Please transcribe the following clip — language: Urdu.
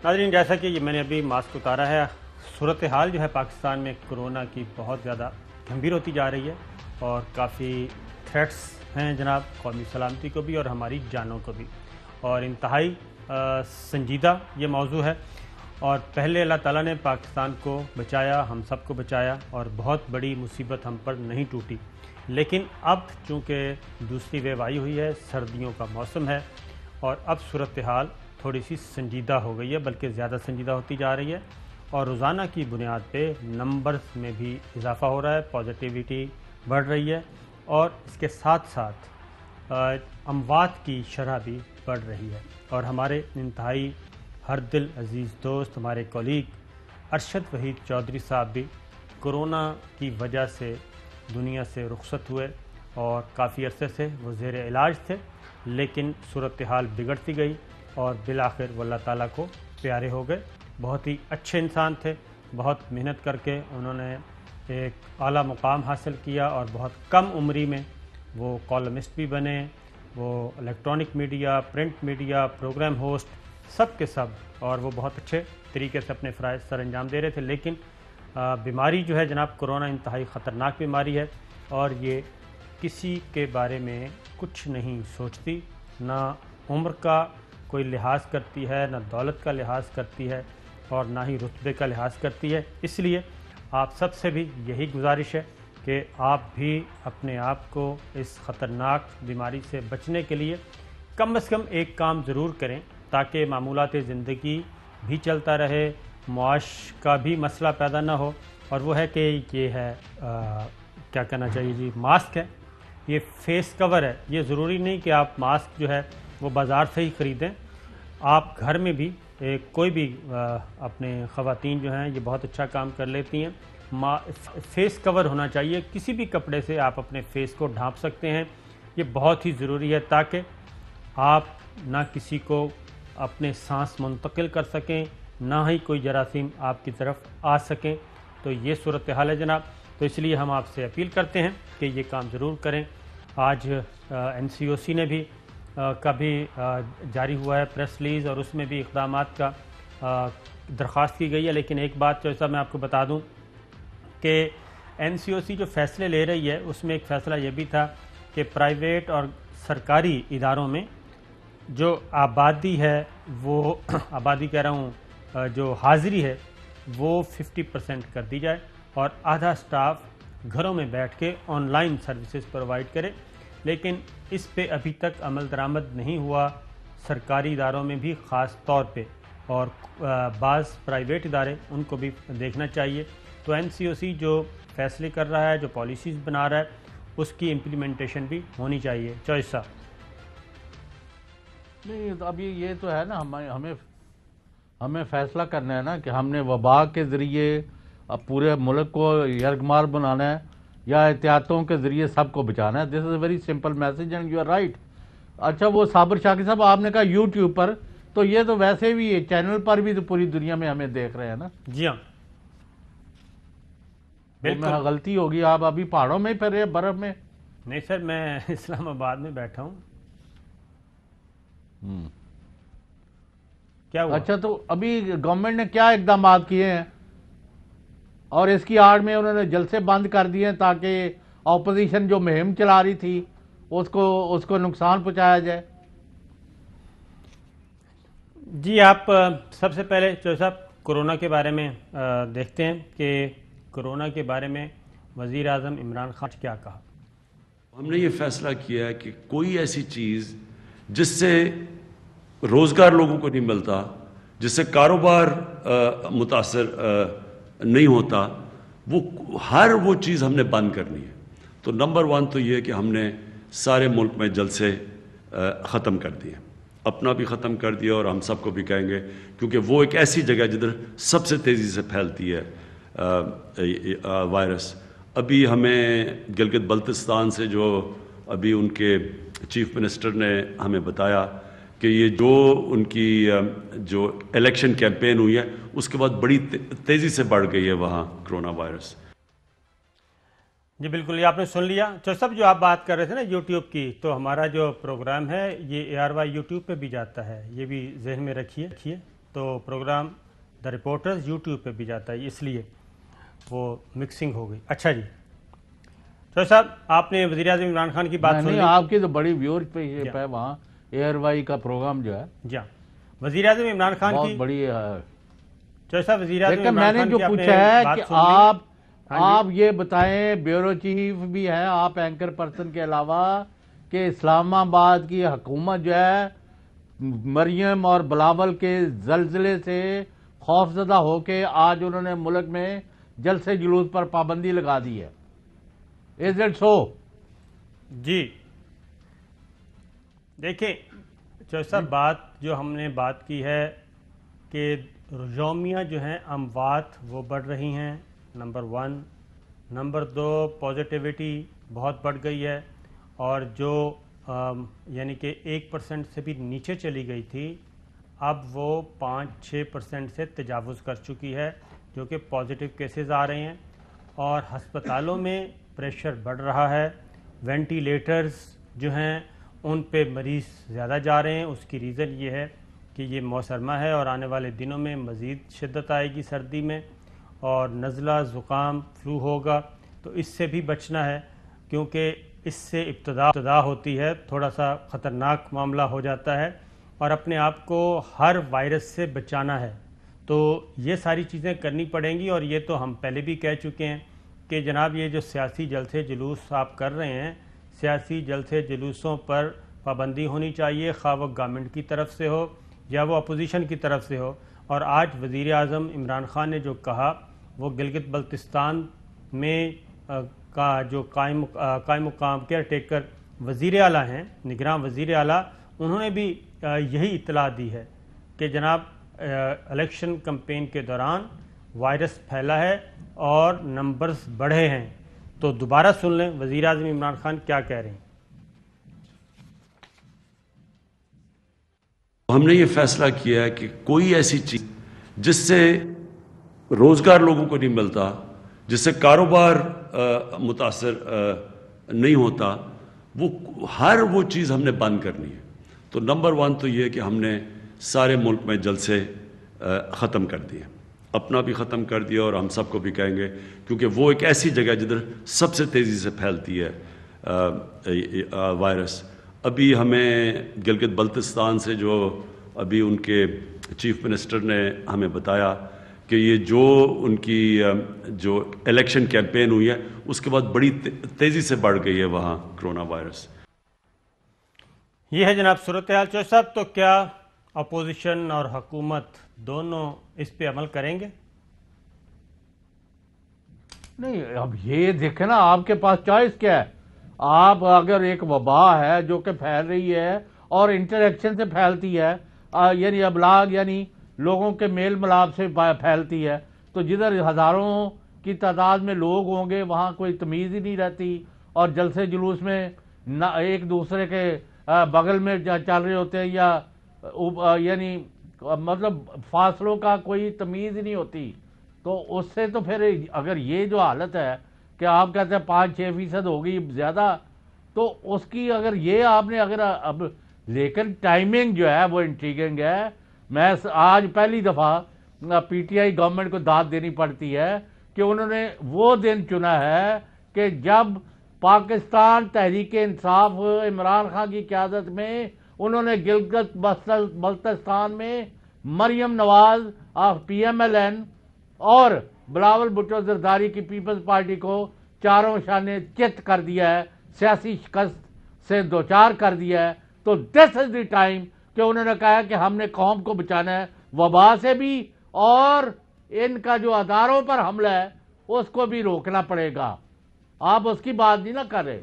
ناظرین، جیسا کہ میں نے ابھی ماسک اتارا ہے، صورتحال جو ہے پاکستان میں کورونا کی بہت زیادہ گمبھیر ہوتی جا رہی ہے اور کافی تھریٹس ہیں جناب، قومی سلامتی کو بھی اور ہماری جانوں کو بھی، اور انتہائی سنجیدہ یہ موضوع ہے۔ اور پہلے اللہ تعالیٰ نے پاکستان کو بچایا، ہم سب کو بچایا، اور بہت بڑی مصیبت ہم پر نہیں ٹوٹی، لیکن اب چونکہ دوسری ویو آئی ہوئی ہے، سردیوں کا موسم ہے، اور اب صورتحال تھوڑی سی سنجیدہ ہو گئی ہے، بلکہ زیادہ سنجیدہ ہوتی جا رہی ہے، اور روزانہ کی بنیاد پہ نمبرز میں بھی اضافہ ہو رہا ہے، پازیٹیوٹی بڑھ رہی ہے، اور اس کے ساتھ ساتھ اموات کی شرح بھی بڑھ رہی ہے۔ اور ہمارے انتہائی ہر دل عزیز دوست، ہمارے کولیگ ارشد وحید چودھری صاحب بھی کورونا کی وجہ سے دنیا سے رخصت ہوئے، اور کافی عرصے سے وہ زیر علاج تھے، لیکن صورتحال بگڑتی گئی اور بالآخر وہ اللہ تعالیٰ کو پیارے ہو گئے۔ بہت ہی اچھے انسان تھے، بہت محنت کر کے انہوں نے ایک اعلیٰ مقام حاصل کیا، اور بہت کم عمری میں وہ کالمسٹ بھی بنے، وہ electronic media, print media, programme host, سب کے سب، اور وہ بہت اچھے طریقے سے اپنے فرائض سر انجام دے رہے تھے۔ لیکن بیماری جو ہے جناب، کورونا انتہائی خطرناک بیماری ہے، اور یہ کسی کے بارے میں کچھ نہیں سوچتی، نہ عمر کا کوئی لحاظ کرتی ہے، نہ دولت کا لحاظ کرتی ہے، اور نہ ہی رتبے کا لحاظ کرتی ہے۔ اس لیے آپ سب سے بھی یہی گزارش ہے کہ آپ بھی اپنے آپ کو اس خطرناک بیماری سے بچنے کے لیے کم از کم ایک کام ضرور کریں، تاکہ معمولات زندگی بھی چلتا رہے، معاش کا بھی مسئلہ پیدا نہ ہو، اور وہ ہے کہ یہ ہے کیا کہنا چاہیے جی، ماسک ہے، یہ فیس کور ہے۔ یہ ضروری نہیں کہ آپ ماسک جو ہے وہ بازار سے ہی خریدیں، آپ گھر میں بھی کوئی بھی اپنے خواتین جو ہیں یہ بہت اچھا کام کر لیتی ہیں، فیس کور ہونا چاہیے، کسی بھی کپڑے سے آپ اپنے فیس کو ڈھانپ سکتے ہیں، یہ بہت ہی ضروری ہے، تاکہ آپ نہ کسی کو اپنے سانس منتقل کر سکیں، نہ ہی کوئی جراثیم آپ کی طرف آ سکیں۔ تو یہ صورتحال ہے جناب، تو اس لیے ہم آپ سے اپیل کرتے ہیں کہ یہ کام ضرور کریں۔ آج NCOC نے بھی کبھی جاری ہوا ہے پریس ریلیز، اور اس میں بھی اقدامات کا درخواست کی گئی ہے، لیکن ایک بات جو ایسا میں آپ کو بتا دوں کہ NCOC جو فیصلے لے رہی ہے، اس میں ایک فیصلہ یہ بھی تھا کہ پرائیویٹ اور سرکاری اداروں میں جو آبادی ہے، وہ آبادی کہہ رہا ہوں، جو حاضری ہے وہ 50% کر دی جائے، اور آدھا سٹاف گھروں میں بیٹھ کے آن لائن سروسز پرووائڈ کرے، لیکن اس پہ ابھی تک عمل درآمد نہیں ہوا سرکاری اداروں میں بھی خاص طور پہ، اور بعض پرائیویٹ ادارے ان کو بھی دیکھنا چاہیے۔ تو NCOC جو فیصلے کر رہا ہے، جو پالیسیز بنا رہا ہے، اس کی امپلیمنٹیشن بھی ہونی چاہیے۔ چوائس صاحب نہیں، ابھی یہ تو ہے نا، ہمیں فیصلہ کرنا ہے نا کہ ہم نے وبا کے ذریعے اب پورے ملک کو یرغمال بنانا ہے، یا احتیاطوں کے ذریعے سب کو بچانا ہے۔ This is a very simple message and you are right. اچھا، وہ صابر شاکر صاحب آپ نے کہا یوٹیوب پر، تو یہ تو ویسے بھی چینل پر بھی تو پوری دنیا میں ہمیں دیکھ رہے ہیں نا۔ جی ہاں، بالکل غلطی ہوگی، آپ ابھی پہاڑوں میں پھر رہے ہیں، برف میں؟ نہیں سر، میں اسلام آباد میں بیٹھا ہوں۔ کیا ہوا؟ اچھا، تو ابھی گورنمنٹ نے کیا اقدامات کیے ہیں، اور اس کی آڑ میں انہوں نے جلسے بند کر دیے ہیں تاکہ اپوزیشن جو مہم چلا رہی تھی اس کو نقصان پہنچایا جائے؟ جی، آپ سب سے پہلے چوہدری صاحب کورونا کے بارے میں دیکھتے ہیں کہ کورونا کے بارے میں وزیر اعظم عمران خان نے کیا کہا۔ ہم نے یہ فیصلہ کیا ہے کہ کوئی ایسی چیز جس سے روزگار لوگوں کو نہیں ملتا، جس سے کاروبار متاثر نہیں ہوتا، ہر وہ چیز ہم نے بند کرنی ہے۔ تو نمبر 1 تو یہ کہ ہم نے سارے ملک میں جلسے ختم کر دیے، اپنا بھی ختم کر دیا، اور ہم سب کو بھی کہیں گے، کیونکہ وہ ایک ایسی جگہ جدھر سب سے تیزی سے پھیلتی ہے وائرس۔ ابھی ہمیں گلگت بلتستان سے جو ابھی ان کے چیف منسٹر نے ہمیں بتایا کہ یہ جو ان کی جو الیکشن کیمپین ہوئی ہے، اس کے بعد بڑی تیزی سے بڑھ گئی ہے وہاں کرونا وائرس۔ جی بالکل، یہ آپ نے سن لیا۔ تو سب جو آپ بات کر رہے تھے نا یوٹیوب کی، تو ہمارا جو پروگرام ہے یہ ARY یوٹیوب پہ بھی جاتا ہے، یہ بھی ذہن میں رکھیے۔ تو پروگرام دا رپورٹرز یوٹیوب پہ بھی جاتا ہے، اس لیے وہ مکسنگ ہو گئی. اچھا جی چوہدری صاحب، آپ نے وزیر اعظم عمران خان کی بات سن لی. آپ کی تو بڑی ویورشپ ہے وہاں، ایئر وائی کا پروگرام جو ہے. جی ہاں، وزیر اعظم عمران خان کی بہت بڑی. چوہدری صاحب، وزیر اعظم لیکن میں عمران نے خان جو کی آپ نے پوچھا ہے بات کہ سن لی. آپ یہ بتائیں، بیورو چیف بھی ہیں آپ اینکر پرسن کے علاوہ، کہ اسلام آباد کی حکومت جو ہے مریم اور بلاول کے زلزلے سے خوفزدہ ہو کے آج انہوں نے ملک میں جلسے جلوس پر پابندی لگا دی ہے. Is it so? جی دیکھیں چوہدری صاحب، بات جو ہم نے بات کی ہے کہ یومیہ جو ہیں اموات وہ بڑھ رہی ہیں، نمبر 1. نمبر 2، پازیٹیوٹی بہت بڑھ گئی ہے، اور جو یعنی کہ 1% سے بھی نیچے چلی گئی تھی، اب وہ 5-6% سے تجاوز کر چکی ہے، جو کہ پازیٹیو کیسز آ رہے ہیں، اور ہسپتالوں میں پریشر بڑھ رہا ہے. وینٹیلیٹرز جو ہیں ان پہ مریض زیادہ جا رہے ہیں. اس کی ریزن یہ ہے کہ یہ موسرمہ ہے، اور آنے والے دنوں میں مزید شدت آئے گی سردی میں، اور نزلہ زکام فلو ہوگا. تو اس سے بھی بچنا ہے، کیونکہ اس سے ابتدا ہوتی ہے، تھوڑا سا خطرناک معاملہ ہو جاتا ہے، اور اپنے آپ کو ہر وائرس سے بچانا ہے. تو یہ ساری چیزیں کرنی پڑیں گی. اور یہ تو ہم پہلے بھی کہہ چکے ہیں کہ جناب یہ جو سیاسی جلسے جلوس آپ کر رہے ہیں، سیاسی جلسے جلوسوں پر پابندی ہونی چاہیے، خواہ وہ گورنمنٹ کی طرف سے ہو یا وہ اپوزیشن کی طرف سے ہو. اور آج وزیر اعظم عمران خان نے جو کہا، وہ گلگت بلتستان میں کا جو قائم مقام کیئر ٹیکر وزیر اعلیٰ ہیں، نگراں وزیر اعلیٰ، انہوں نے بھی یہی اطلاع دی ہے کہ جناب الیکشن کمپین کے دوران وائرس پھیلا ہے اور نمبرز بڑھے ہیں. تو دوبارہ سن لیں وزیر اعظم عمران خان کیا کہہ رہے ہیں. ہم نے یہ فیصلہ کیا ہے کہ کوئی ایسی چیز جس سے روزگار لوگوں کو نہیں ملتا، جس سے کاروبار متاثر نہیں ہوتا، وہ چیز ہم نے بند کرنی ہے. تو نمبر 1 تو یہ کہ ہم نے سارے ملک میں جلسے ختم کر دیے، اپنا بھی ختم کر دیا، اور ہم سب کو بھی کہیں گے، کیونکہ وہ ایک ایسی جگہ جدھر سب سے تیزی سے پھیلتی ہے وائرس. ابھی ہمیں گلگت بلتستان سے جو ابھی ان کے چیف منسٹر نے ہمیں بتایا کہ یہ جو ان کی جو الیکشن کیمپین ہوئی ہے، اس کے بعد بڑی تیزی سے بڑھ گئی ہے وہاں کرونا وائرس. یہ ہے جناب صورتحال. چوہدری صاحب، تو کیا اپوزیشن اور حکومت دونوں اس پہ عمل کریں گے؟ نہیں، اب یہ دیکھیں نا، آپ کے پاس چوائس کیا ہے. آپ اگر ایک وبا ہے جو کہ پھیل رہی ہے اور انٹریکشن سے پھیلتی ہے، یعنی ابلاغ یعنی لوگوں کے میل ملاپ سے پھیلتی ہے، تو جدھر ہزاروں کی تعداد میں لوگ ہوں گے وہاں کوئی تمیز ہی نہیں رہتی، اور جلسے جلوس میں نہ ایک دوسرے کے بغل میں چل رہے ہوتے ہیں، یا یعنی مطلب فاصلوں کا کوئی تمیز ہی نہیں ہوتی. تو اس سے تو پھر اگر یہ جو حالت ہے کہ آپ کہتے ہیں 5-6% ہوگی زیادہ، تو اس کی اگر یہ آپ نے اب لیکن ٹائمنگ جو ہے وہ انٹریگنگ ہے. میں آج پہلی دفعہ پی ٹی آئی گورنمنٹ کو داد دینی پڑتی ہے کہ انہوں نے وہ دن چنا ہے کہ جب پاکستان تحریک انصاف عمران خان کی قیادت میں انہوں نے گلگت بلتستان میں مریم نواز آف PMLN اور بلاول بھٹو زرداری کی پیپلز پارٹی کو چاروں شانے چت کر دیا ہے، سیاسی شکست سے دوچار کر دیا ہے. تو دس از دی ٹائم کہ انہوں نے کہا کہ ہم نے قوم کو بچانا ہے وبا سے بھی، اور ان کا جو اداروں پر حملہ ہے اس کو بھی روکنا پڑے گا. آپ اس کی بات نہیں نہ کر رہے.